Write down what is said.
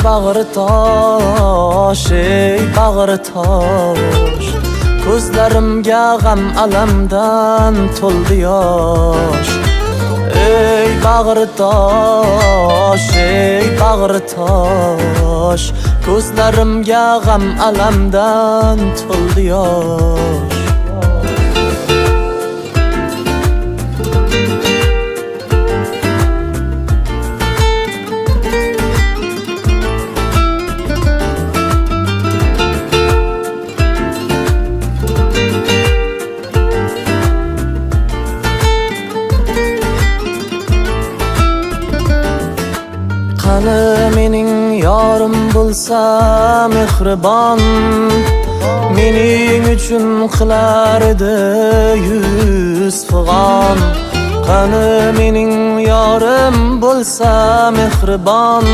bag'ri tosh, ey bag'ri tosh, ko'zlarimga g'am alamdan to'ldi yosh. Ey bag'ri tosh, ey bag'ri tosh, ko'zlarimga g'am alamdan to'ldi yosh. Qani mening yorim bo'lsa mehribon, mening uchun qilar edi 100 fig'on. Qani mening yorim bo'lsa mehribon,